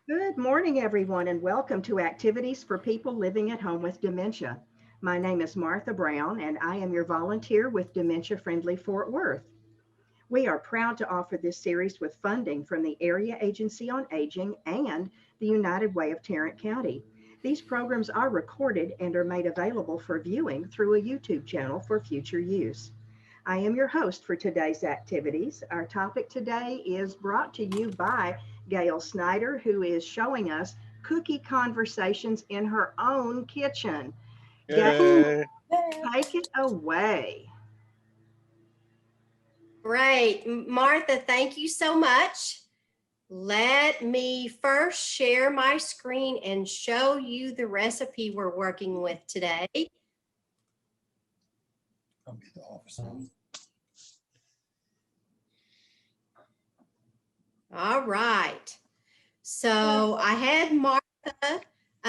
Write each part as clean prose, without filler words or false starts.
Good morning, everyone, and welcome to Activities for People Living at Home with Dementia. My name is Martha Brown, and I am your volunteer with Dementia Friendly Fort Worth. We are proud to offer this series with funding from the Area Agency on Aging and the United Way of Tarrant County. These programs are recorded and are made available for viewing through a YouTube channel for future use. I am your host for today's activities. Our topic today is brought to you by Gail Snider, who is showing us cookie conversations in her own kitchen. Gail, Yay. take it away. Great. Martha, thank you so much. Let me first share my screen and show you the recipe we're working with today. Come to the office. All right. So I had Martha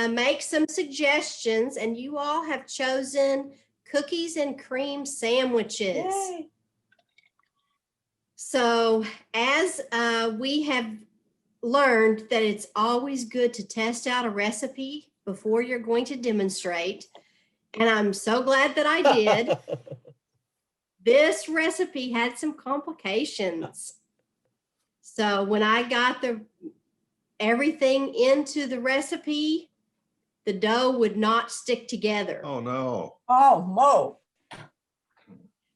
make some suggestions, and you all have chosen cookies and cream sandwiches. Yay. So as we have learned that it's always good to test out a recipe before you're going to demonstrate, and I'm so glad that I did. This recipe had some complications. So when I got everything into the recipe, the dough would not stick together. Oh, no. Oh, Mo.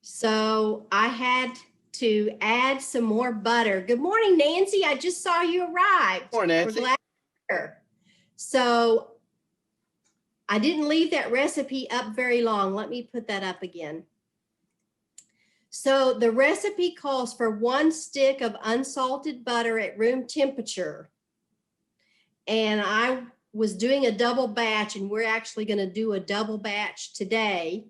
So I had to add some more butter. Good morning, Nancy. I just saw you arrived. Morning, Nancy. We're glad you're here. So I didn't leave that recipe up very long. Let me put that up again. So the recipe calls for 1 stick of unsalted butter at room temperature. And I was doing a double batch, and we're actually going to do a double batch today.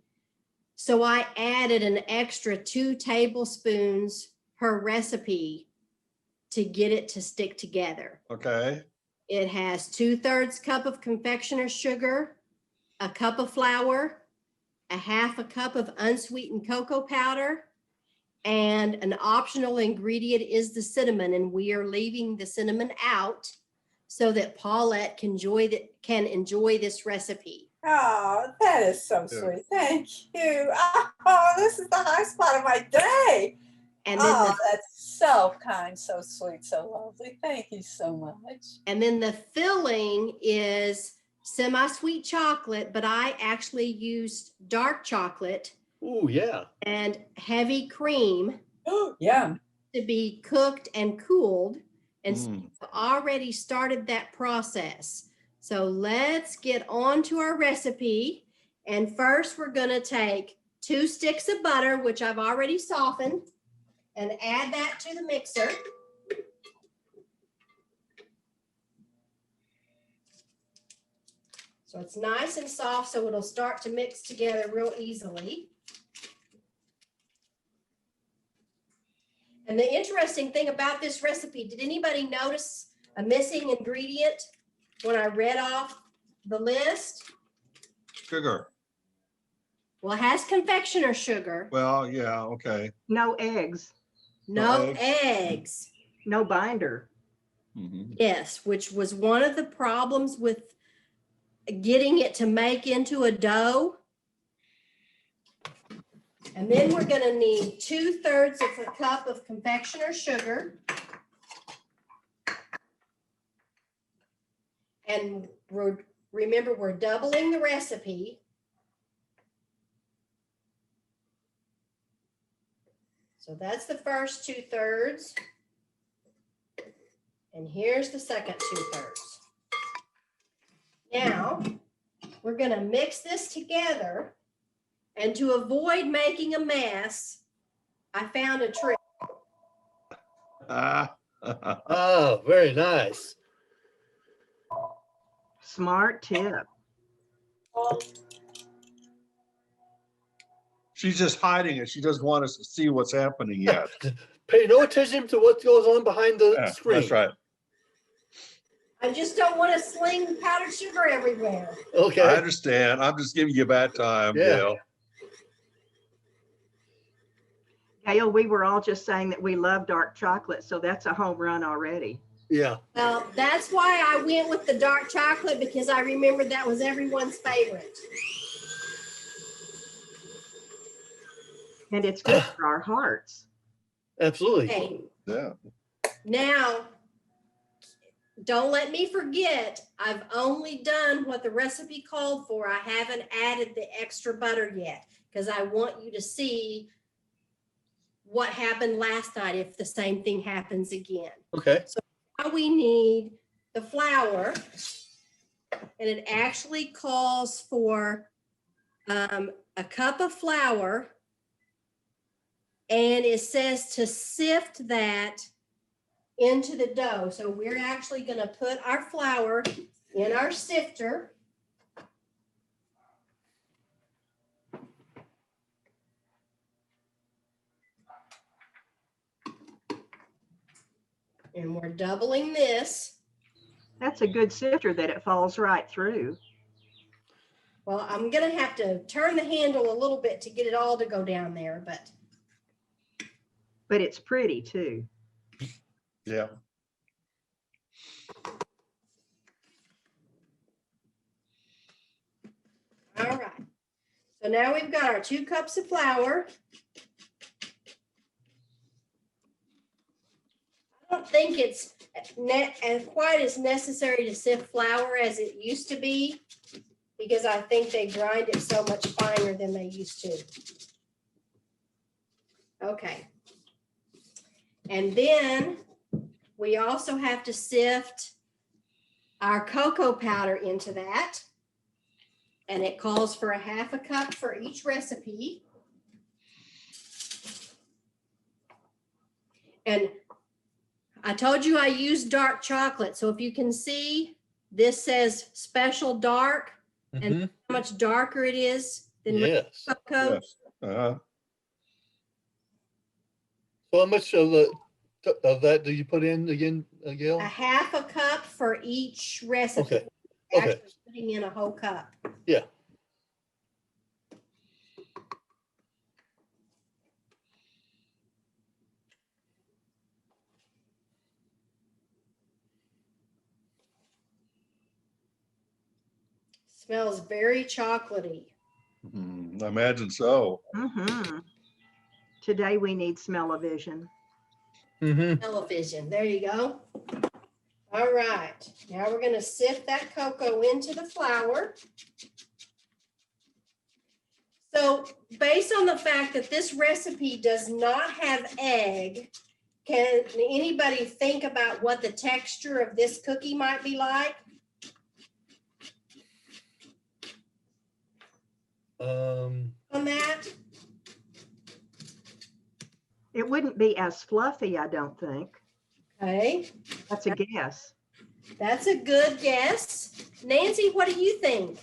So I added an extra 2 tablespoons per recipe to get it to stick together. Okay. It has 2/3 cup of confectioner's sugar, a cup of flour, a 1/2 cup of unsweetened cocoa powder, and an optional ingredient is the cinnamon, and we are leaving the cinnamon out so that Paulette can enjoy this recipe. Oh, that is so sweet. Thank you. Oh, this is the high spot of my day. And then That's so kind, so sweet, so lovely. Thank you so much. And then the filling is semi-sweet chocolate, but I actually used dark chocolate Ooh, yeah. and heavy cream Yum. to be cooked and cooled. And so Mm. I've already started that process. So let's get on to our recipe. And first we're going to take 2 sticks of butter, which I've already softened, and add that to the mixer. So it's nice and soft, so it'll start to mix together real easily. And the interesting thing about this recipe, did anybody notice a missing ingredient when I read off the list? Sugar. Well, it has confectioner sugar, Well, yeah, okay. No eggs, no eggs. eggs. no binder. Mhm. Yes, which was one of the problems with getting it to make into a dough. And then we're going to need 2/3 of a cup of confectioner sugar. And remember, we're doubling the recipe. So that's the first 2/3. And here's the second 2/3. Now, we're going to mix this together. And to avoid making a mess, I found a trick. Ah. Oh, very nice. Smart tip. She's just hiding it. She doesn't want us to see what's happening yet. Pay no attention to what goes on behind the Yeah, screen. that's right. I just don't want to sling powdered sugar everywhere. Okay. I understand. I'm just giving you a bad time, Yeah. Gail. Gail, we were all just saying that we love dark chocolate, so that's a home run already. Yeah. Well, that's why I went with the dark chocolate, because I remembered that was everyone's favorite. And it's good for our hearts. Absolutely. Okay, Yeah. now, don't let me forget, I've only done what the recipe called for. I haven't added the extra butter yet, because I want you to see what happened last night if the same thing happens again. Okay. Now we need the flour, and it actually calls for a cup of flour, and it says to sift that into the dough. So we're actually going to put our flour in our sifter. And we're doubling this. That's a good sifter that it falls right through. Well, I'm going to have to turn the handle a little bit to get it all to go down there, But it's pretty too. Yeah. all right. So now we've got our 2 cups of flour. I don't think it's quite as necessary to sift flour as it used to be, because I think they grind it so much finer than they used to. Okay. And then we also have to sift our cocoa powder into that. And it calls for 1/2 cup for each recipe. And I told you I used dark chocolate. So if you can see, this says special dark, and Mhm. how much darker it is than regular Yes. cocoa. Yes. Uh-huh. So how much of that do you put in again, Gail? 1/2 cup for each recipe. Okay. Okay. Actually putting in a whole cup. Yeah. Smells very chocolatey. I imagine so. Mm-hmm. Today we need smell-o-vision. Mm-hmm. Television. There you go. All right. Now we're going to sift that cocoa into the flour. So based on the fact that this recipe does not have egg, can anybody think about what the texture of this cookie might be like? On that? It wouldn't be as fluffy, I don't think. Okay, That's a guess. that's a good guess. Nancy, what do you think?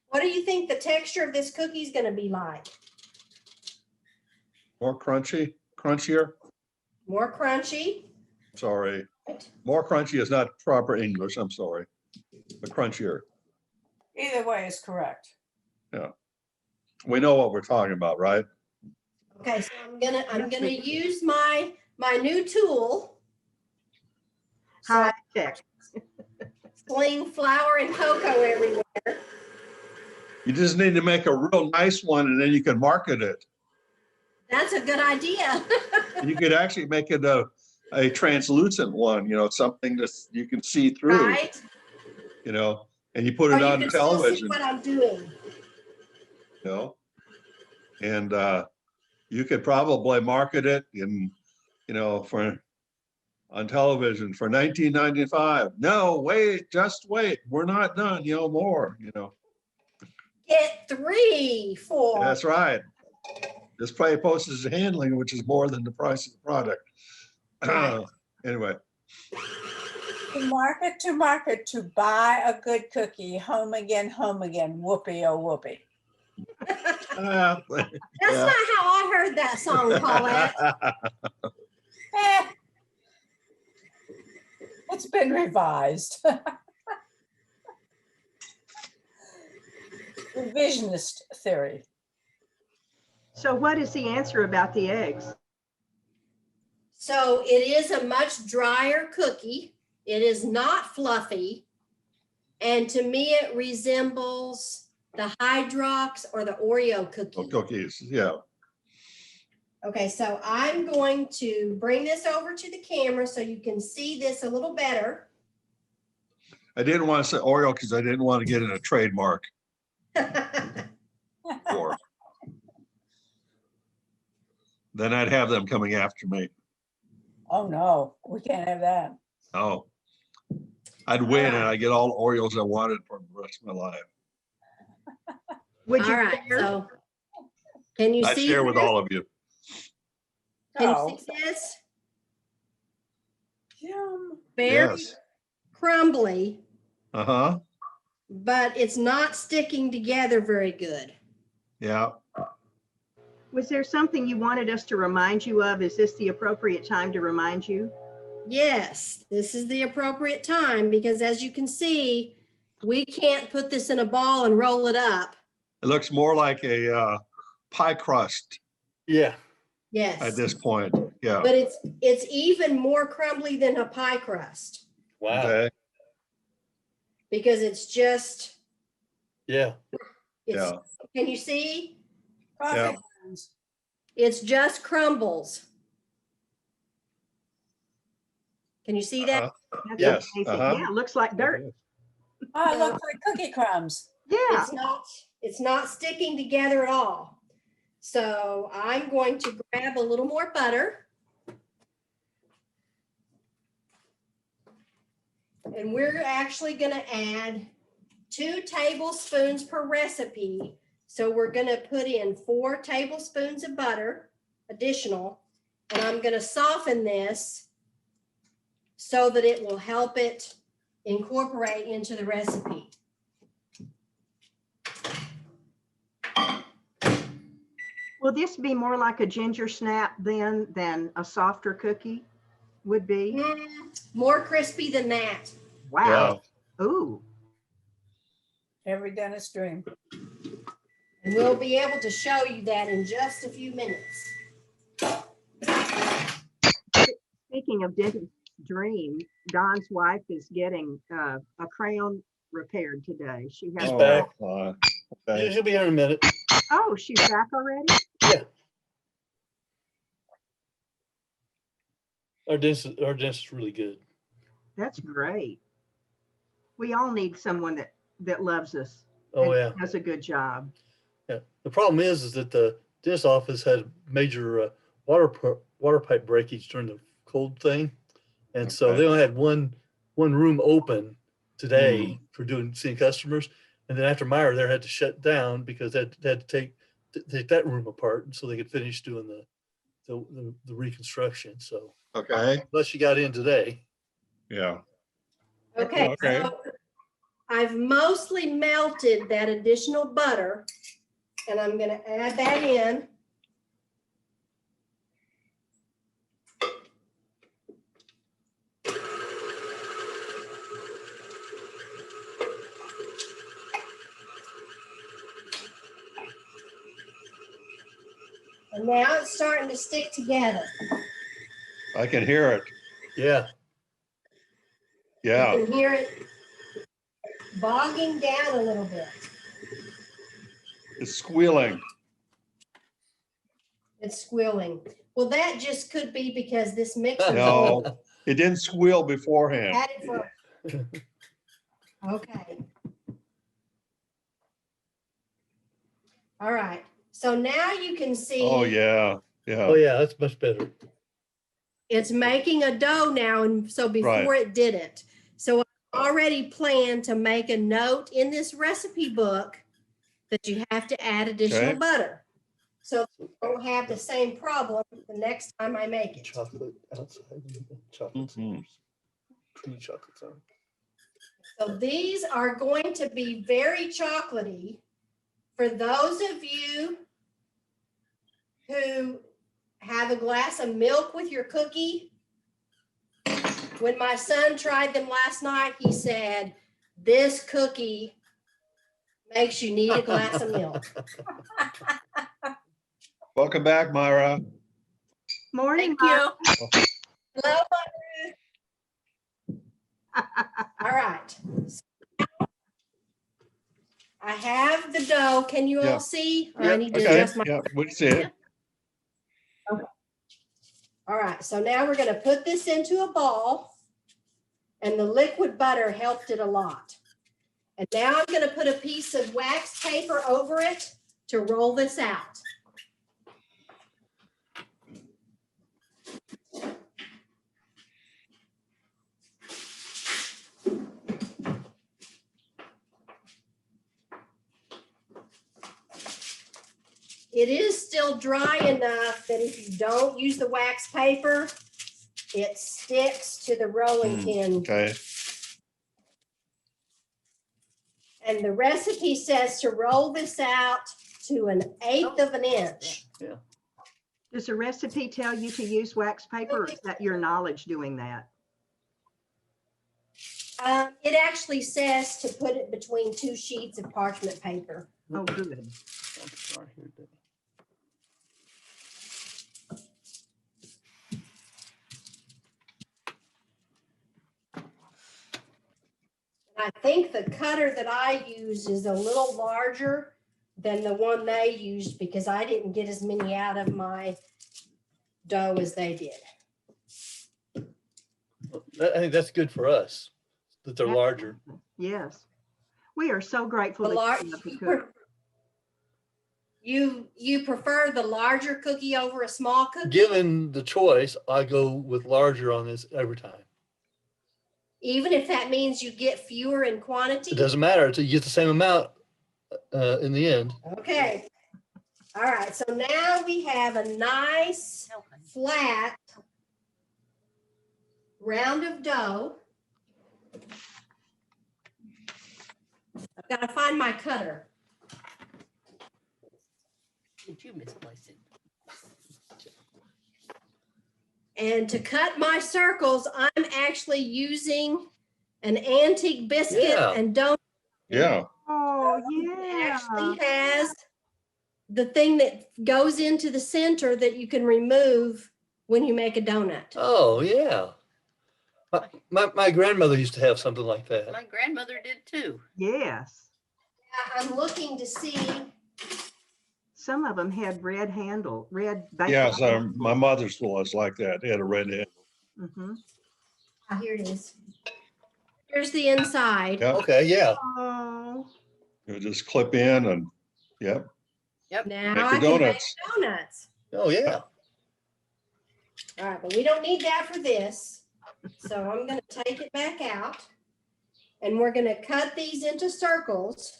What do you think the texture of this cookie is going to be like? More crunchier. More crunchy? Sorry. More crunchy is not proper English. I'm sorry. But crunchier. Either way is correct. We know what we're talking about, right? Okay, so I'm gonna use my new tool. So High tech. sling flour and cocoa everywhere. You just need to make a real nice one and then you can market it. That's a good idea. You could actually make it a translucent one, something that you can see through, Right? and you put Or it you on can still see television, what I'm doing. and you could probably market it for on television for $19.95. No, wait, just wait. We're not done, more, Get 3 for. That's right. This probably postage and handling, which is more than the price of the product. Right. Anyway. To market, to buy a good cookie, home again, whoopee, oh whoopee. That's not how I heard that song, Paulette. It's been revised. Revisionist theory. So what is the answer about the eggs? So it is a much drier cookie. It is not fluffy. And to me, it resembles the Hydrox or the Oreo cookie. Cookies, yeah. Okay, so I'm going to bring this over to the camera so you can see this a little better. I didn't want to say Oreo because I didn't want to get in a trademark for. Then I'd have them coming after me. Oh, no, we can't have that. Oh, I'd win and I'd get all the Oreos I wanted for the rest of my life. Would you All right, share? so can you I'd see share with this? all of you. Can Oh, you see this? yum. Very Yes. crumbly, Uh-huh. but it's not sticking together very good. Yeah. Was there something you wanted us to remind you of? Is this the appropriate time to remind you? Yes, this is the appropriate time because as you can see, we can't put this in a ball and roll it up. It looks more like a pie crust Yeah. Yes, at this point. Yeah. but it's even more crumbly than a pie crust Wow. Okay. because it's just, Yeah. it's, Yeah. can you see? Coffee Yeah. grounds. It's just crumbles. Can you see that? Uh-huh. That's Yes, amazing. uh-huh. Yeah, it looks like dirt. Oh, it looks like cookie crumbs. Yeah. It's not sticking together at all. So I'm going to grab a little more butter. And we're actually going to add 2 tablespoons per recipe. So we're going to put in 4 tablespoons of butter additional. And I'm going to soften this so that it will help it incorporate into the recipe. Will this be more like a ginger snap then than a softer cookie would be? More crispy than that. Wow. Ooh. Every dentist dream. And we'll be able to show you that in just a few minutes. Speaking of dentist dream, Don's wife is getting a crown repaired today. She has. She's back. Okay. She'll be here in a minute. Oh, she's back already? Our dentist is really good. That's great. We all need someone that loves us. Oh, and yeah. does a good job. Yeah. The problem is that the dentist office had major water pipe breakage during the cold thing. And so they only had one room open today for seeing customers. And then after Meyer there had to shut down because they had to take that room apart so they could finish doing the reconstruction. So Okay. unless you got in today. Yeah. Okay, Okay. so I've mostly melted that additional butter and I'm going to add that in. And now it's starting to stick together. I can hear it. Yeah. Yeah. You can hear it bogging down a little bit. It's squealing. It's squealing. Well, that just could be because this mixer No, it didn't squeal beforehand. had it for. Okay. All right. So now you can see. Oh, yeah. Yeah. Oh, yeah. That's much better. It's making a dough now, and so before it didn't. So I already planned to make a note in this recipe book that you have to add additional Okay. butter. So you don't have the same problem the next time I make it. Chocolate outside. Chocolate. Mhm. Cream chocolates on. So these are going to be very chocolatey. For those of you who have a glass of milk with your cookie, when my son tried them last night, he said, this cookie makes you need a glass of milk. Welcome back, Myra. Morning, Thank Mom. you. have the dough. Can you Yeah. all see? Or Yeah, I need to Okay, adjust my. yeah, we can see it. All right, so now we're gonna put this into a ball, and the liquid butter helped it a lot. And now I'm gonna put a piece of wax paper over it to roll this out. It is still dry enough that if you don't use the wax paper, it sticks to the rolling pin. Okay, And the recipe says to roll this out to 1/8 of an inch. Does the recipe tell you to use wax paper, or is that your knowledge doing that? It actually says to put it between 2 sheets of parchment paper. Oh, good. I think the cutter that I use is a little larger than the one they used because I didn't get as many out of my dough as they did. I think that's good for us, that they're larger. Yes. We are so grateful The that lar- you love to cook. You prefer the larger cookie over a small cookie? Given the choice, I go with larger on this every time. Even if that means you get fewer in quantity? It doesn't matter until you get the same amount in the end. Okay. All right, so now we have a nice flat round of dough. I've got to find my cutter. Did you misplace it? And to cut my circles, I'm actually using an antique biscuit Yeah. and donut. yeah, Oh, It actually yeah. has the thing that goes into the center that you can remove when you make a donut. Oh, yeah. My grandmother used to have something like that. My grandmother did too. Yes. I'm looking to see. Some of them had red handle, red. yes, my mother's was like that. They had a red head. Mm-hmm. Here it is. Here's the inside. Yeah, Okay, yeah. Oh, you would just clip in and, yep, Now Make I the can make donuts. donuts. Oh, yeah. All right, but we don't need that for this. So I'm going to take it back out and we're going to cut these into circles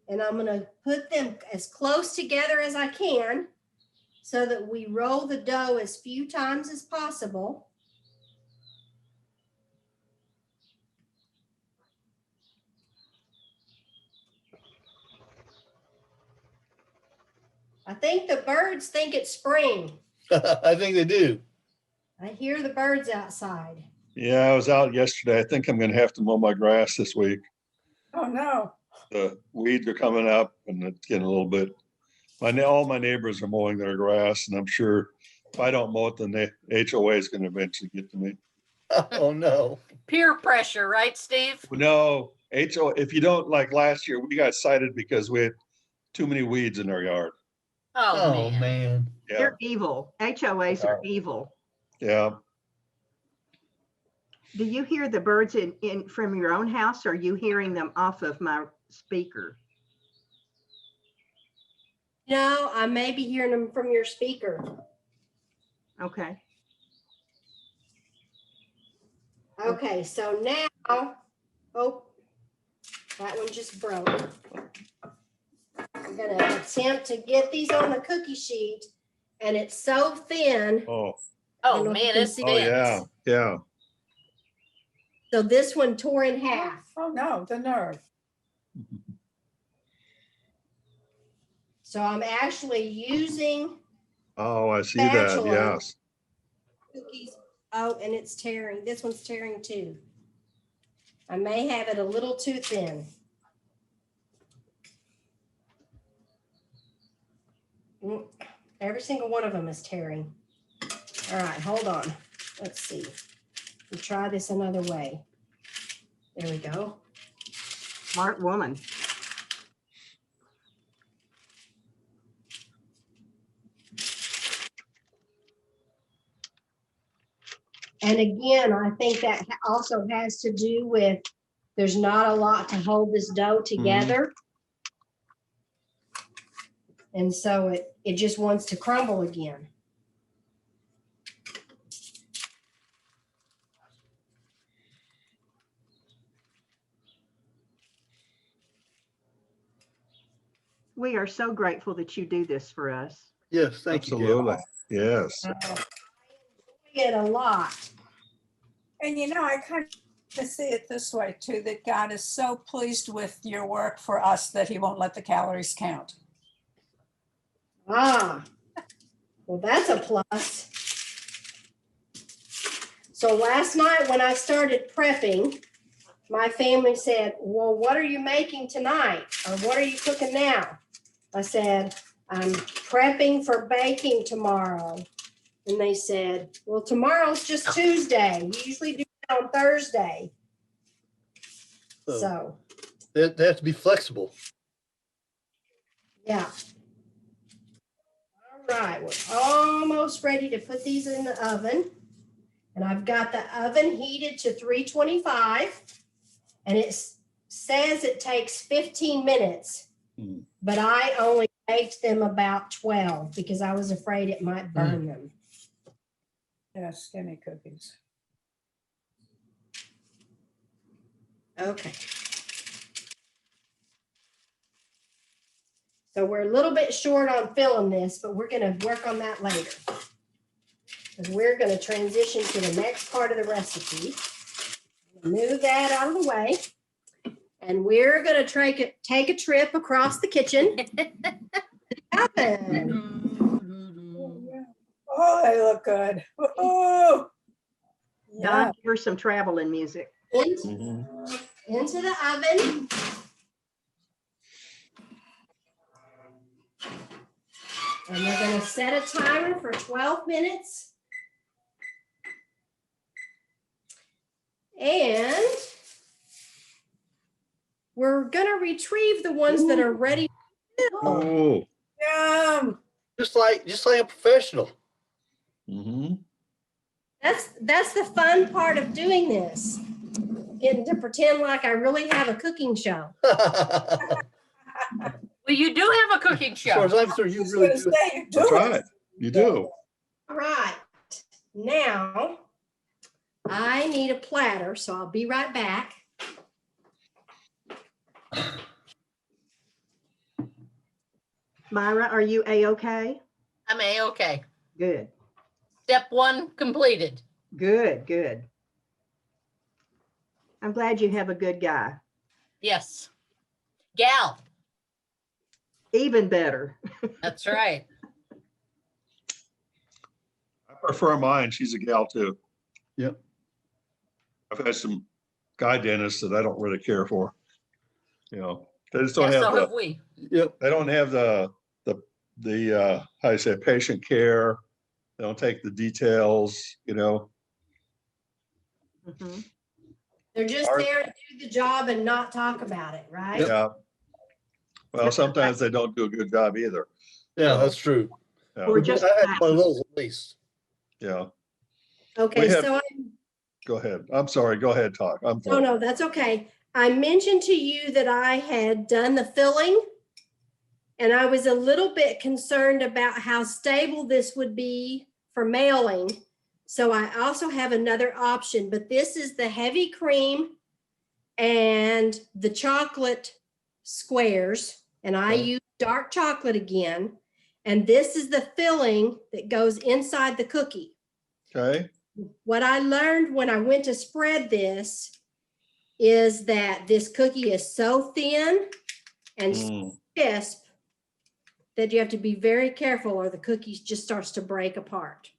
and I'm going to put them as close together as I can so that we roll the dough as few times as possible. I think the birds think it's spring. I think they do. I hear the birds outside. yeah, I was out yesterday. I think I'm gonna have to mow my grass this week. Oh, no. The weeds are coming up and it's getting a little bit, all my neighbors are mowing their grass and I'm sure if I don't mow it, then the HOA is gonna eventually get to me. Oh, no. Peer pressure, right, Steve? No, if you don't, like last year, we got cited because we had too many weeds in our yard. Oh, Oh, man. man. Yeah, they're evil. HOAs are evil. yeah. Do you hear the birds in from your own house, or are you hearing them off of my speaker? No, I may be hearing them from your speaker. Okay. Okay, so now, oh, that one just broke. I'm gonna attempt to get these on the cookie sheet and it's so thin. Oh, I Oh, don't know if you man, can it's see oh, yeah, yeah. So this one tore in half. Oh, no, the nerve. So I'm actually using Oh, I see that, Spatula. yes. cookies. Oh, and it's tearing. This one's tearing too. I may have it a little too thin. Every single one of them is tearing. All right, hold on. Let's see. We'll try this another way. There we go. Smart woman. And again, I think that also has to do with, there's not a lot to hold this dough together. And so it just wants to crumble again. We are so grateful that you do this for us. Yes, thank you, Gail. Absolutely. Yes. I enjoy it a lot. And I kind of see it this way too, that God is so pleased with your work for us that he won't let the calories count. Ah, well, that's a plus. So last night when I started prepping, my family said, well, what are you making tonight? Or what are you cooking now? I said, I'm prepping for baking tomorrow. And they said, well, tomorrow's just Tuesday. You usually do it on Thursday. So, They have to be flexible. yeah. All right, we're almost ready to put these in the oven. And I've got the oven heated to 325. And it says it takes 15 minutes. But I only baked them about 12 because I was afraid it might burn them. Yeah, skinny cookies. Okay. So we're a little bit short on filling this, but we're going to work on that later. Because we're going to transition to the next part of the recipe. Move that out of the way. And we're going to take a trip across the kitchen. Oh, they look good. Oh, Don, yeah. give her some traveling music. Into the oven. And we're going to set a timer for 12 minutes. And we're going to retrieve the ones that are ready. Oh. Yum. Just like a professional. That's the fun part of doing this. Getting to pretend like I really have a cooking show. As Well, you do have a cooking far show. as I'm concerned, you I was really gonna do. say you do That's it. right. You do. All right. Now, I need a platter, so I'll be right back. Myra, are you A-okay? I'm A-okay. Good, Step one completed. good, good. I'm glad you have a good guy. Yes. Gal. Even better. That's right. I prefer mine. She's a gal too. Yep. I've had some guy dentists that I don't really care for. They just don't Yes, have so have we. Yep. they don't have the how you say, patient care. They don't take the details, Mhm. They're just Our- there to do the job and not talk about it, right? Yeah. Well, sometimes they don't do a good job either. Yeah, that's true. Yeah. Or just I had one of those at least. Yeah. Okay, We have- so Go ahead. I'm sorry. Go ahead, talk. I'm oh no, that's okay. I mentioned to you that I had done the filling, and I was a little bit concerned about how stable this would be for mailing. So I also have another option, but this is the heavy cream and the chocolate squares, and I Okay. use dark chocolate again. And this is the filling that goes inside the cookie. Okay. What I learned when I went to spread this is that this cookie is so thin and crisp that you have to be very careful or the cookie just starts to break apart.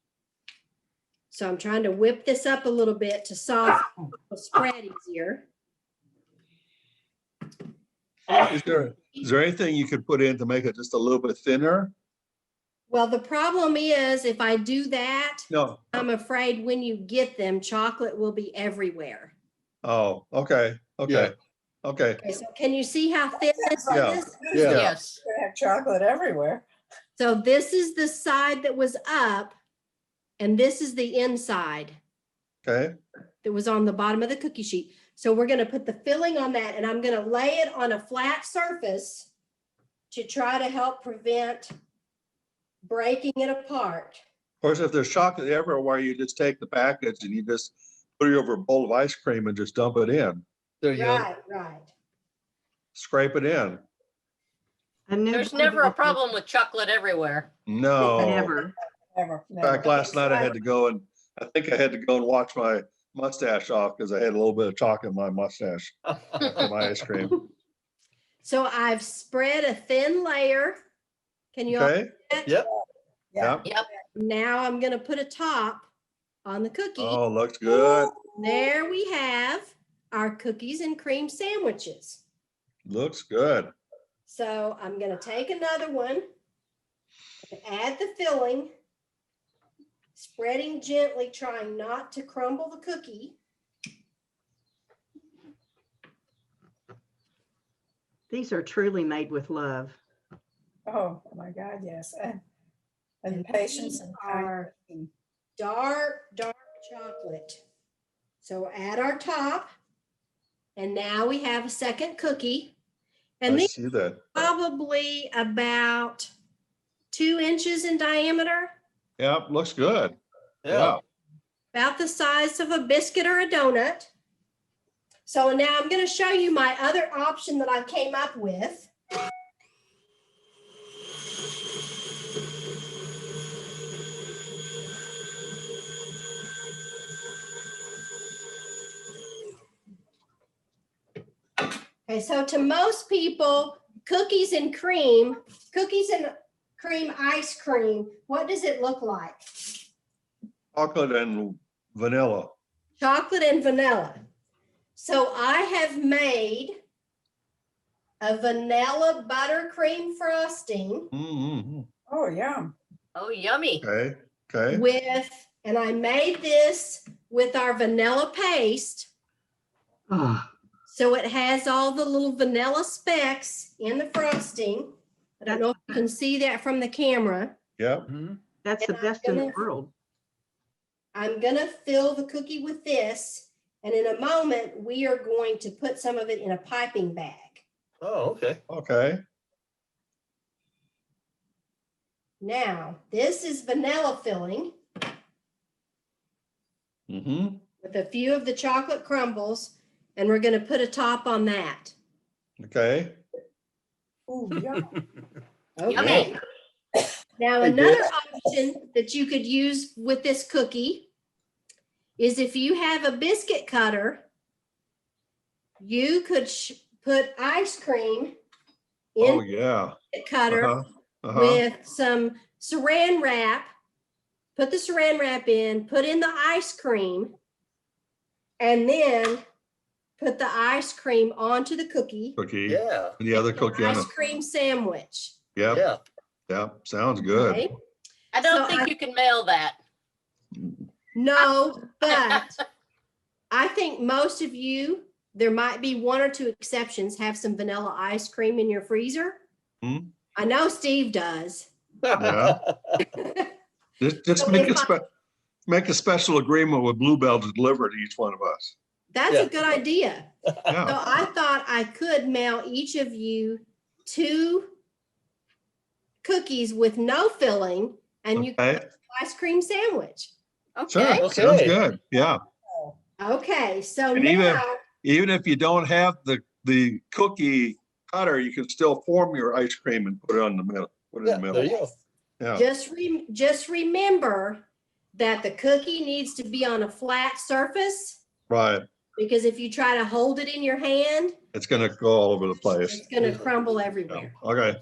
So I'm trying to whip this up a little bit to soften the spread easier. Is there anything you could put in to make it just a little bit thinner? Well, the problem is if I do that, No. I'm afraid when you get them, chocolate will be everywhere. Oh, okay. Okay. Yeah. Okay. Okay, so can you see how thin this Yeah. is? Yeah. Yes. You're gonna have chocolate everywhere. So this is the side that was up, and this is the inside. Okay, that was on the bottom of the cookie sheet. So we're going to put the filling on that, and I'm going to lay it on a flat surface to try to help prevent breaking it apart. of course, if there's chocolate everywhere, you just take the package and you just put it over a bowl of ice cream and just dump it in, There you go. Right. scrape it in. A new There's never a bluebell problem with chocolate everywhere. No. Never. Never, In fact, never. last night I had to go and, I think I had to go and wash my mustache off because I had a little bit of chocolate in my mustache after my ice cream. So I've spread a thin layer. Can you all Okay, see that? Yep. yeah. Yep. Now I'm going to put a top on the cookie. Oh, looks good. There we have our cookies and cream sandwiches. Looks good. So I'm going to take another one, add the filling, spreading gently, trying not to crumble the cookie. These are truly made with love. Oh, my God, yes. And patience and Are kindness. dark chocolate. So add our top, and now we have a second cookie. And I these see that. are probably about 2 inches in diameter, Yeah, looks good. Yeah. about the size of a biscuit or a donut. So now I'm going to show you my other option that I came up with. Okay, so to most people, cookies and cream ice cream, what does it look like? Chocolate and vanilla. Chocolate and vanilla. So I have made a vanilla buttercream frosting Mm-hmm. Oh, yeah. Oh, yummy. Okay, okay. and I made this with our vanilla paste. Oh, So it has all the little vanilla specks in the frosting. I don't know if you can see that from the camera. Yep. Mhm. that's the And I'm best in the gonna- world. I'm gonna fill the cookie with this, and in a moment, we are going to put some of it in a piping bag. Oh, okay. Okay. Now, this is vanilla filling Mm-hmm. with a few of the chocolate crumbles, and we're gonna put a top on that. Okay. Oh, yeah. Okay. Now, Hey, another option that you could use with this cookie is if you have a biscuit cutter, you could put ice cream Oh, in yeah. the cutter Uh-huh. Uh-huh. with some saran wrap. Put the saran wrap in, put in the ice cream, and then put the ice cream onto the cookie. Cookie. Yeah. And the other Make an cookie on ice it. cream sandwich. Yep. Yeah. Yep. Sounds good. Okay? I don't So think you can mail that. No, but I think most of you, there might be 1 or 2 exceptions, have some vanilla ice cream in your freezer. Hmm. I know Steve does. Yeah. Just So make if make a special agreement with Bluebell to deliver to each one of us. That's Yeah. a good idea. So Yeah. I thought I could mail each of you 2 cookies with no filling, and you Okay. can have an ice cream sandwich. Sure. Okay. Okay. Sounds good. Yeah. Okay, so And now, even if you don't have the cookie cutter, you can still form your ice cream and put it on the middle. Put it in the Yeah, there middle. you go. Yeah. just remember that the cookie needs to be on a flat surface, Right. because if you try to hold it in your hand, It's gonna go all over the place. it's going to crumble Yeah. everywhere. Okay.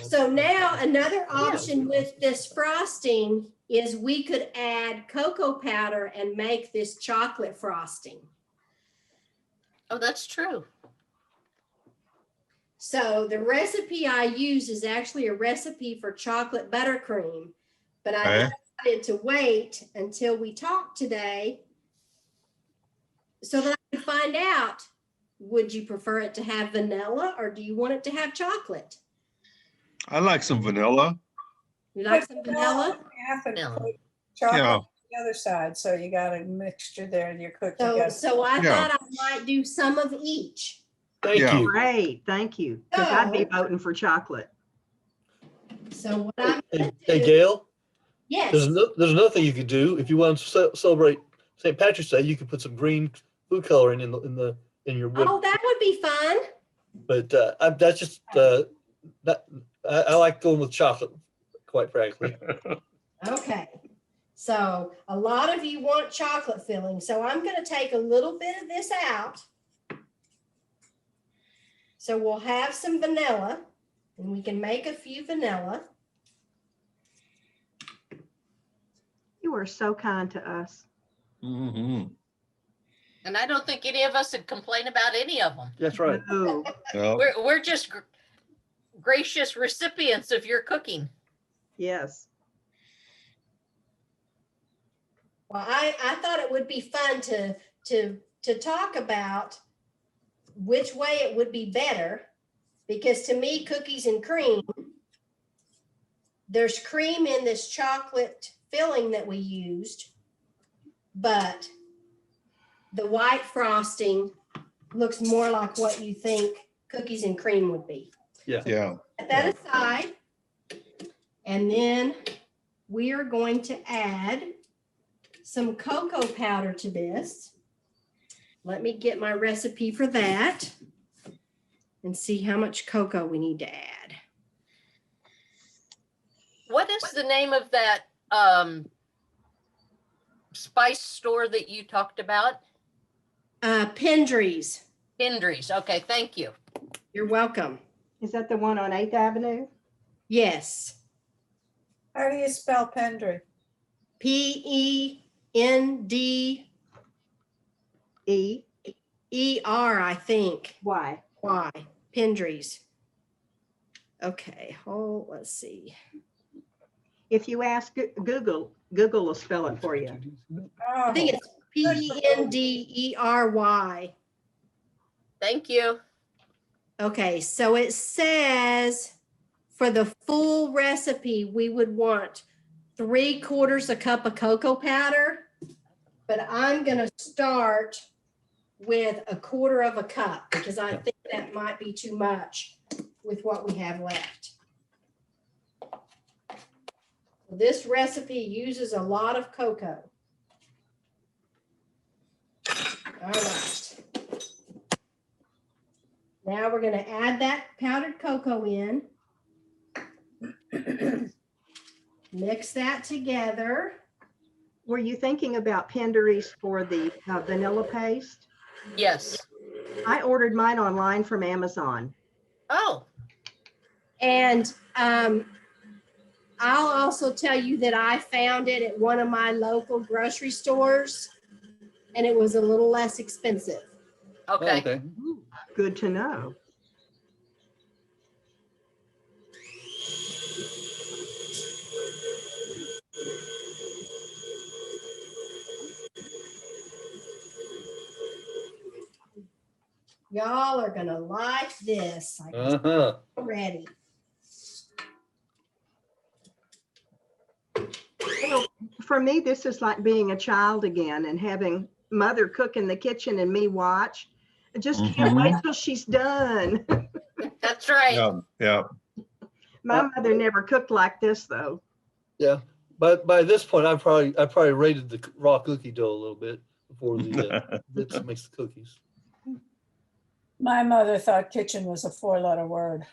So now another option with this frosting is we could add cocoa powder and make this chocolate frosting. Oh, that's true. So the recipe I use is actually a recipe for chocolate buttercream, but I Okay. decided to wait until we talked today so that I could find out, would you prefer it to have vanilla or do you want it to have chocolate? I like some vanilla. You like some vanilla? You have to Vanilla. put Yeah. chocolate the other side, so you got a mixture there and you're cooked So, together. so I Yeah. thought I might do some of each. Thank Yeah. you. Great, thank you. Because I'd be So- voting for chocolate. So what I'm, Hey, Gail, yes, there's another thing you could do. If you want to celebrate St. Patrick's Day, you could put some green food coloring in your wood. oh, that would be fun. But that's just, I like going with chocolate, quite frankly. Okay. So a lot of you want chocolate filling. So I'm going to take a little bit of this out. So we'll have some vanilla and we can make a few vanilla. You are so kind to us. Mhm. And I don't think any of us would complain about any of them. That's right. No, Yeah. We're just gracious recipients of your cooking. yes. Well, I thought it would be fun to talk about which way it would be better, because to me, cookies and cream, there's cream in this chocolate filling that we used, but the white frosting looks more like what you think cookies and cream would be. Yeah. Set that aside. And then we are going to add some cocoa powder to this. Let me get my recipe for that and see how much cocoa we need to add. What is the name of that spice store that you talked about? Pendry's. Hendry's. Okay, thank you. You're welcome. Is that the one on 8th Avenue? Yes. How do you spell Pendry? Pendry, E. I think. Y. Why? Pendry's. Okay, let's see. If you ask Google, Google will spell it for you. I think it's Pendry. Thank you. Okay, so it says for the full recipe, we would want 3/4 a cup of cocoa powder, but I'm gonna start with 1/4 cup because I think that might be too much with what we have left. This recipe uses a lot of cocoa. All right. Now we're going to add that powdered cocoa in. Mix that together. Were you thinking about Pendry's for the vanilla paste? Yes. I ordered mine online from Amazon. Oh, And I'll also tell you that I found it at one of my local grocery stores and it was a little less expensive. okay. Okay. Good to know. Y'all are going to like this. I can Uh-huh. already. Well, for me, this is like being a child again and having mother cook in the kitchen and me watch. I just can't wait till she's done. That's right. Yeah. Yeah. My mother never cooked like this though. Yeah. But by this point, I probably rated the raw cookie dough a little bit before the bits makes the cookies. My mother thought kitchen was a 4-letter word.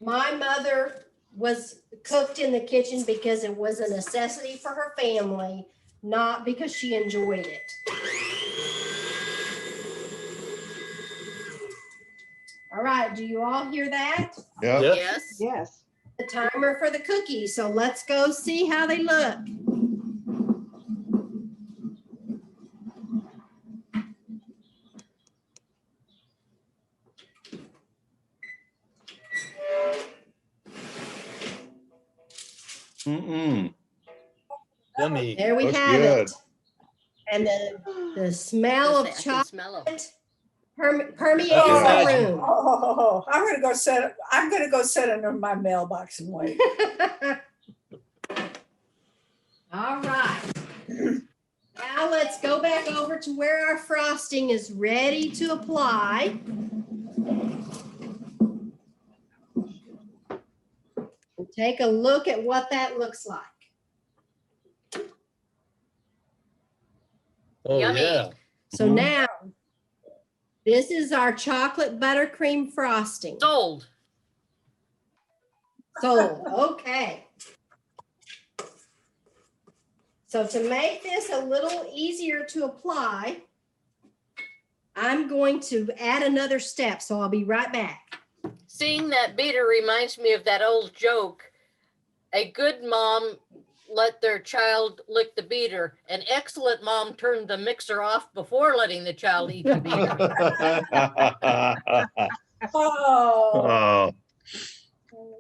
My mother was cooked in the kitchen because it was a necessity for her family, not because she enjoyed it. All right, do you all hear that? Yeah. Yeah. Yes. Yes. The timer for the cookies. So let's go see how they look. Mm-mm. Yummy. There we Looks have good. it. And the smell of I can chocolate smell 'em. permeates Yeah. the room. Oh, I'm gonna go sit under my mailbox and wait. All right. Now let's go back over to where our frosting is ready to apply. And take a look at what that looks like. Oh, Yummy. yeah. So Mhm. now, this is our chocolate buttercream frosting. Sold. Sold, okay. So to make this a little easier to apply, I'm going to add another step, so I'll be right back. Seeing that beater reminds me of that old joke. A good mom let their child lick the beater. An excellent mom turned the mixer off before letting the child eat the beater. Oh. Oh,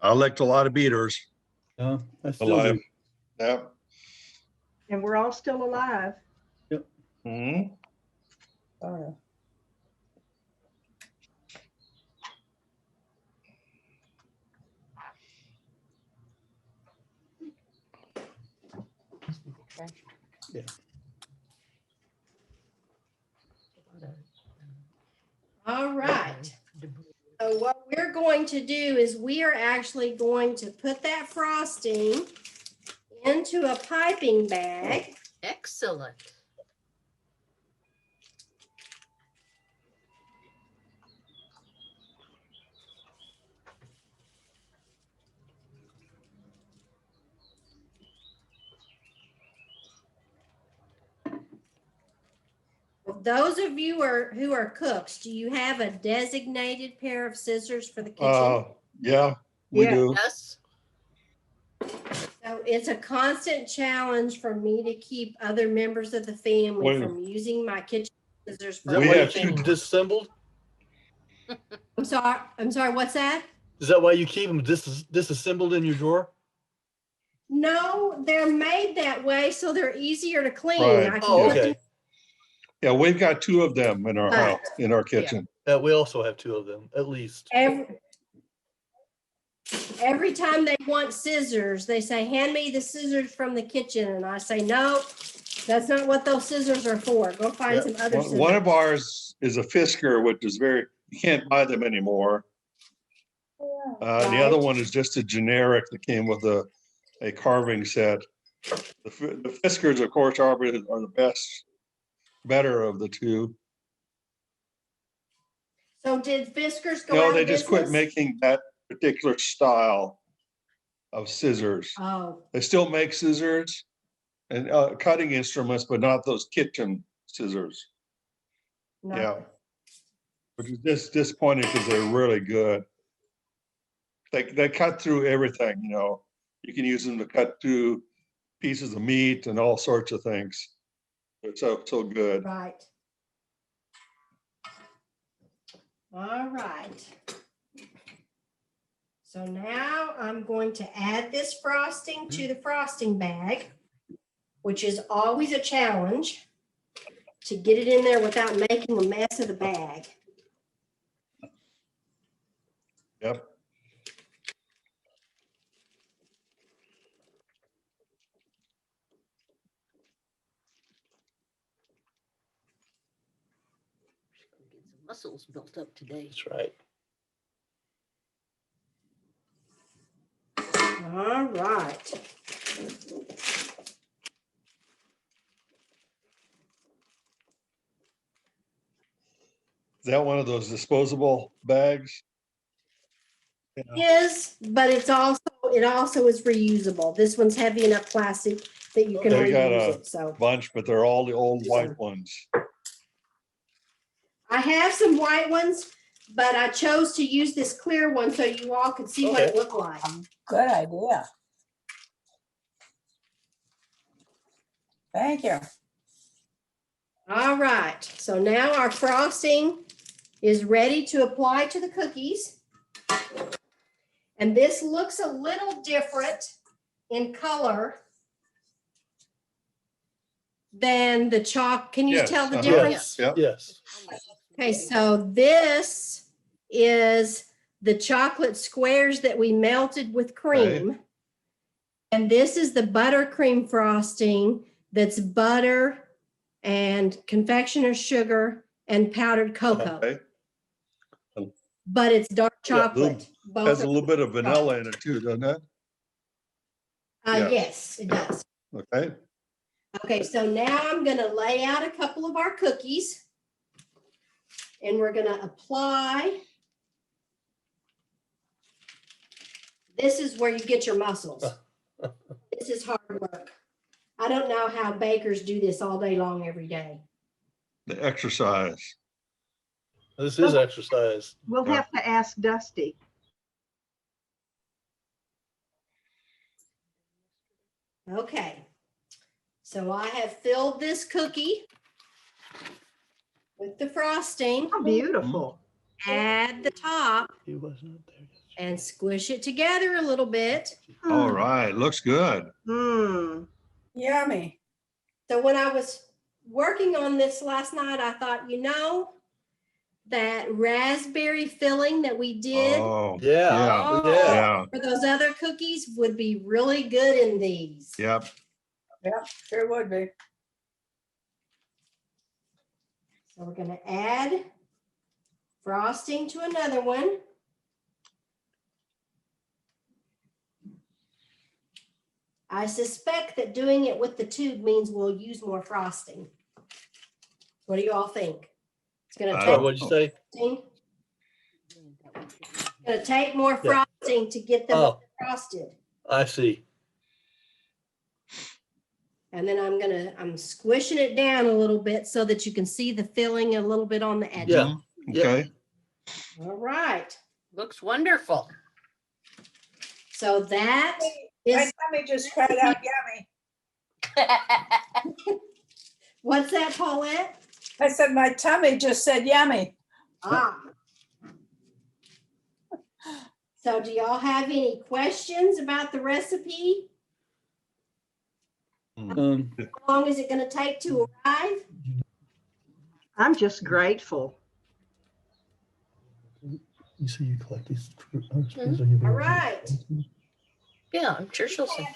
I licked a lot of beaters Yeah, I still alive. do. Yeah. And we're all still alive. Mhm. Oh. Yeah. All right. So what we're going to do is we are actually going to put that frosting into a piping bag. Excellent. Those of you who are cooks, do you have a designated pair of scissors for the kitchen? Yeah, we Yeah. do. Yes. So it's a constant challenge for me to keep other members of the family Wait. from using my kitchen scissors Is for that We why you have keep two- them disassembled? I'm sorry, what's that? Is that why you keep them disassembled in your drawer? No, they're made that way so they're easier to clean. Right. I can Oh, put them okay. Yeah, we've got two of them in our house, in our kitchen. We also have two of them, at least. every time they want scissors, they say, hand me the scissors from the kitchen. And I say, no, that's not what those scissors are for. Go find Yeah. some other scissors. One of ours is a Fisker, which is you can't buy them anymore. The other Right. one is just a generic that came with a carving set. The Fiskers, of course, are the better of the two. So did Fiskars go No, out they of just quit business? making that particular style of scissors. Oh, They still make scissors and cutting instruments, but not those kitchen scissors. no. Yeah. Which is just disappointing because they're really good. They cut through everything, you know. You can use them to cut through pieces of meat and all sorts of things. They're so good. Right. All right. So now I'm going to add this frosting to the frosting bag, which is always a challenge to get it in there without making a mess of the bag. Yep. Get some muscles built up today. That's right. All right. Is that one of those disposable bags? Is, but it also is reusable. This one's heavy enough plastic that you can They got reuse a it. So bunch, but they're all the old white ones. I have some white ones, but I chose to use this clear one so you all could see what it Okay. looked like. Good idea. Thank you. All right, so now our frosting is ready to apply to the cookies. And this looks a little different in color than the chalk. Can you Yes, tell the uh-huh. difference? Yep. Yes. Okay, so this is the chocolate squares that we melted with cream. And this is the buttercream frosting that's butter and confectioner's sugar and powdered cocoa. Okay. But it's dark Yeah, chocolate. Both Has a are- little bit of vanilla in it too, doesn't it? yes. Yes, it does. Okay. Okay, so now I'm gonna lay out a couple of our cookies. And we're gonna apply. This is where you get your muscles. This is hard work. I don't know how bakers do this all day long, every day. The exercise. This is exercise. We'll Yeah. have to ask Dusty. Okay. So I have filled this cookie with the frosting. How beautiful. Add the top He wasn't there. and squish it together a little bit. All right, looks good. Mm. Yummy. So when I was working on this last night, I thought, that raspberry filling that we did Oh, Yeah, Oh. yeah. yeah, for those other cookies would be really good in these. yep. Yep, sure would be. So we're going to add frosting to another one. I suspect that doing it with the tube means we'll use more frosting. What do you all think? It's going to I take don't- What'd you say? frosting. It's going to take more Yeah. frosting to get them Oh, frosted. I see. And then I'm squishing it down a little bit so that you can see the filling a little bit on the edge. Yeah. Mhm. Okay. All right. Looks wonderful. So that My is, tummy just cried out yummy. what's that, Paulette? I said, my tummy just said yummy. Ah. So do y'all have any questions about the recipe? How long is it going to take to arrive? I'm just grateful. You see, you collect these. All right. Yeah, I'm sure she'll send.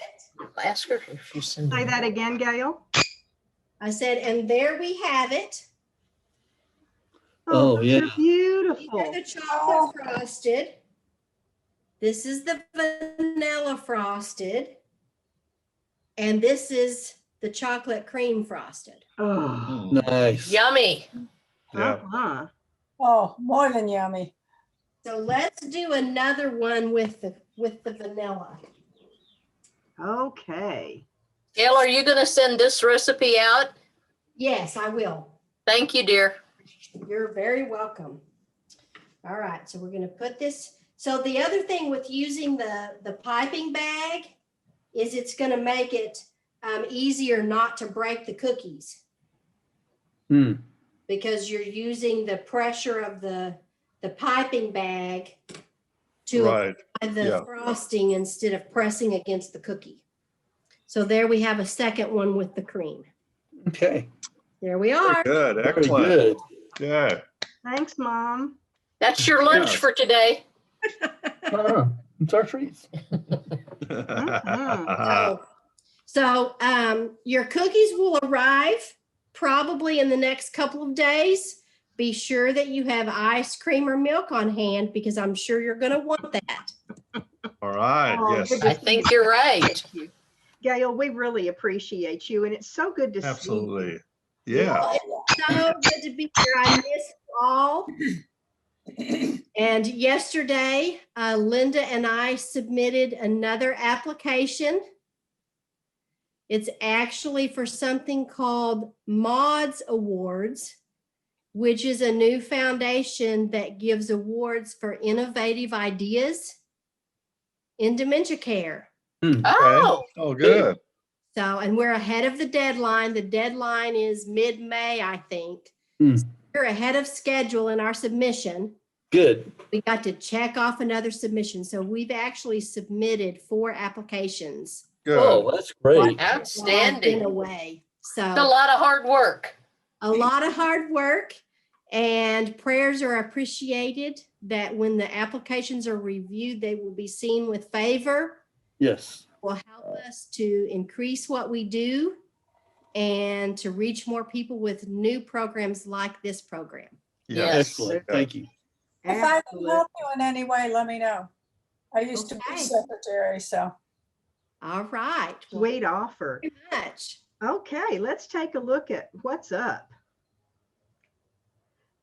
Ask her if she's sending. Say that again, Gail. I said, and there we have it. Oh, those yeah. are These beautiful. are the chocolate frosted. This is the vanilla frosted. And this is the chocolate cream frosted. Oh, Nice. Yummy. Yeah. uh-huh. Oh, more than yummy. So let's do another one with the vanilla. Okay. Gail, are you gonna send this recipe out? Yes, I will. Thank you, dear. You're very welcome. All right, so we're going to put this. So the other thing with using the piping bag is it's going to make it easier not to break the cookies Hmm. because you're using the pressure of the piping bag to Right. apply the yeah. frosting instead of pressing against the cookie. So there we have a second one with the cream. Okay. There we Very are. good. Very Excellent. good. Good. Thanks, Mom. That's your lunch Yeah. for today. It's our treats. So your cookies will arrive probably in the next couple of days. Be sure that you have ice cream or milk on hand because I'm sure you're going to want that. All right. Oh, Yes. good I think you're right. Thank you. Gail, we really appreciate you, and it's so good to see Absolutely. you. Yeah. Well, it's so good to be here. I miss you all. And yesterday, Linda and I submitted another application. It's actually for something called MODS Awards, which is a new foundation that gives awards for innovative ideas in dementia care. Oh, Oh, good. So, and we're ahead of the deadline. The deadline is mid-May, I think. Hmm. So we're ahead of schedule in our submission. Good. We got to check off another submission. So we've actually submitted 4 applications. Good. Oh, that's great. while I've been outstanding. away. It's a So lot of hard work. a lot of hard work. And prayers are appreciated, that when the applications are reviewed, they will be seen with favor, Yes. will help us to increase what we do and to reach more people with new programs like this program. Yes. Excellent. Thank you. If I can Absolutely. help you in any way, let me know. I used to be Okay. secretary, so. All right. Well, Sweet offer. thank you very much. Okay, let's take a look at what's up.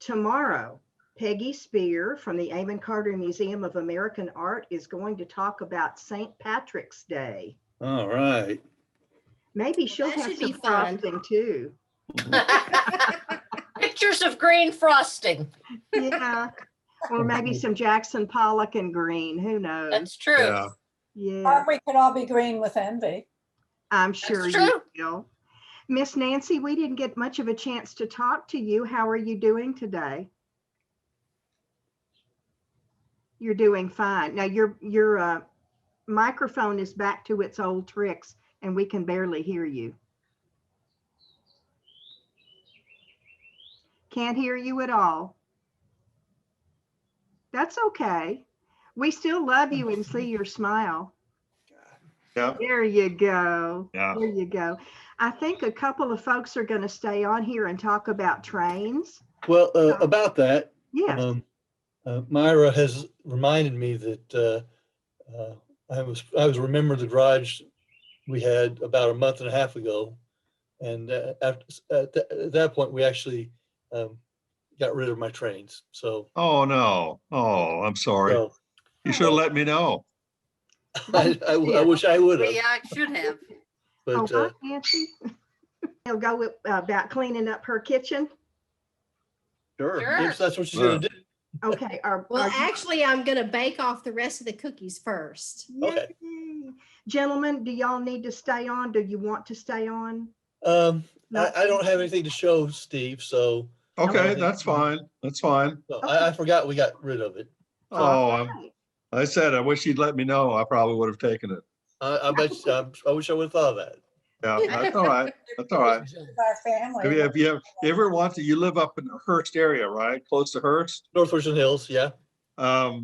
Tomorrow, Peggy Spear from the Amon Carter Museum of American Art is going to talk about St. Patrick's Day. All right. Maybe she'll that have should be some fun. frosting too. Pictures of green frosting. Yeah, or maybe some Jackson Pollock and green, who knows? That's true. Yeah. Yeah, We could all be green with envy. I'm sure you true. will. Miss Nancy, we didn't get much of a chance to talk to you. How are you doing today? You're doing fine. Now your microphone is back to its old tricks and we can barely hear you. Can't hear you at all. That's okay. We still love you and see your smile. Yeah. There you go. Yeah. There you go. I think a couple of folks are going to stay on here and talk about trains. Well, about that, Yes. Myra has reminded me that I was remembering the drives we had about a month and a half ago, and at that point we actually got rid of my trains. So Oh, no. Oh, I'm sorry. so You should have let me know. I wish I would have, Yeah, I should have. Oh, but hi, Nancy. He'll go with, about cleaning up her kitchen. sure, Sure. if that's what she's gonna do. Okay. Well, actually, I'm going to bake off the rest of the cookies first. Okay. Yay. Gentlemen, do y'all need to stay on? Do you want to stay on? I No. don't have anything to show, Steve, so Okay, that's fine. That's fine. so I forgot we got rid of it. Oh, Right. I said, I wish you'd let me know. I probably would have taken it. I bet I wish I would have thought of that. Yeah, that's all right. That's all right. With our family. If you ever want to, you live up in the Hearst area, right? Close to Hearst? North Richland Hills, yeah.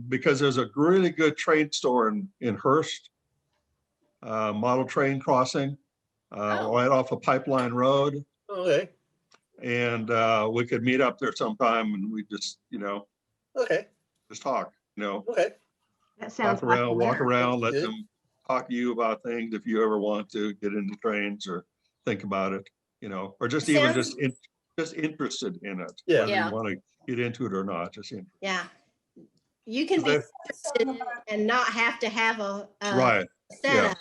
Because there's a really good train store in Hearst, model train crossing, Oh. right off of Pipeline Road. Okay, And we could meet up there sometime and we just, okay, just talk, okay. That sounds walk like around, a walk winner. around, let Good. them talk to you about things if you ever want to get into trains or think about it, or just even Sounds- just interested in it. Yeah. Whether Yeah. you want to get into it or not, just interested. Yeah. You can be Is interested in it and not have to have a Right, setup.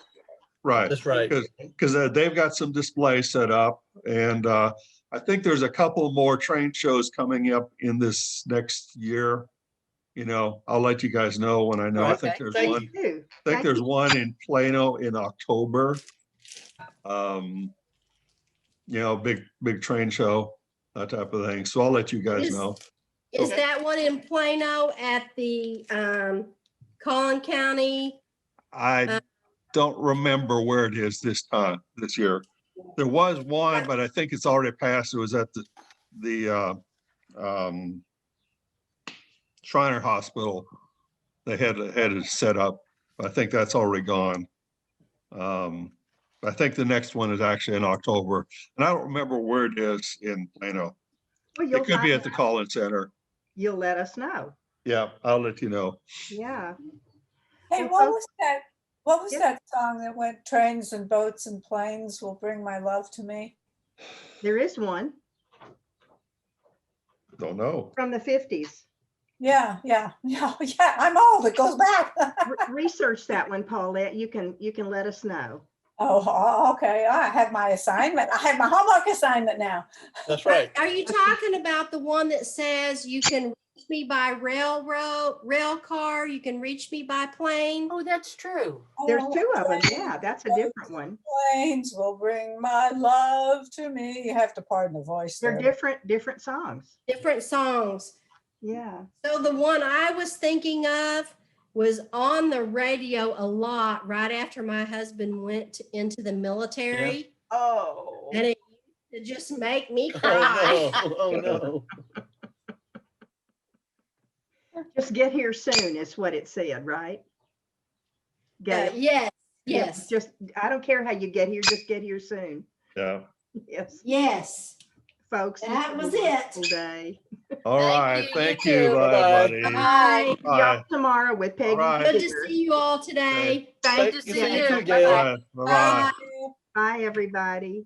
right. That's right. Because they've got some displays set up and I think there's a couple more train shows coming up in this next year. I'll let you guys know when I know. I think Okay, there's thank one. you. Too. I think Thank there's you. one in Plano in October. Big train show, that type of thing. So I'll let you guys Is- know. Is Okay. that one in Plano at the Collin County? I don't remember where it is this year. There was one, but I think it's already passed. It was at the Shriner Hospital. They had it set up. I think that's already gone. I think the next one is actually in October, and I don't remember where it is in Plano. Well, you'll It could be find at the out. Collins Center. You'll let us know. Yeah, I'll let you know. Yeah. Hey, Well, what folks- was that? What was Yeah. that song that went, trains and boats and planes will bring my love to me? There is one Don't know. from the 50s. Yeah, yeah, yeah, yeah. I'm old. It goes back. Research that one, Paulette. You can let us know. Oh, okay. I have my assignment. I have my homework assignment now. That's right. Are you talking about the one that says you can reach me by rail car, you can reach me by plane? Oh, that's true. There's Oh, two of them. trains Yeah, that's a and different one. Planes will bring my love to me. You have to pardon the voice They're there. different songs. Different songs. Yeah. So the one I was thinking of was on the radio a lot right after my husband went into the military. Oh. And it used to just make me cry. Oh, no. Oh, no. Just get here soon is what it said, right? Gail? Yes, Yeah, yes, just, I don't care how you get here, just get here soon. Yeah. Yes, yes. folks. That have a was it. wonderful day. All Thank right. you, you Thank you. too. Bye, Bye-bye. buddy. Bye. See y'all tomorrow with Peggy. right. Good to Peter. see you all today. Thank to you. see Thank you. you. Thank you, Gail. Bye-bye. Bye. Bye-bye. Bye. Bye, everybody.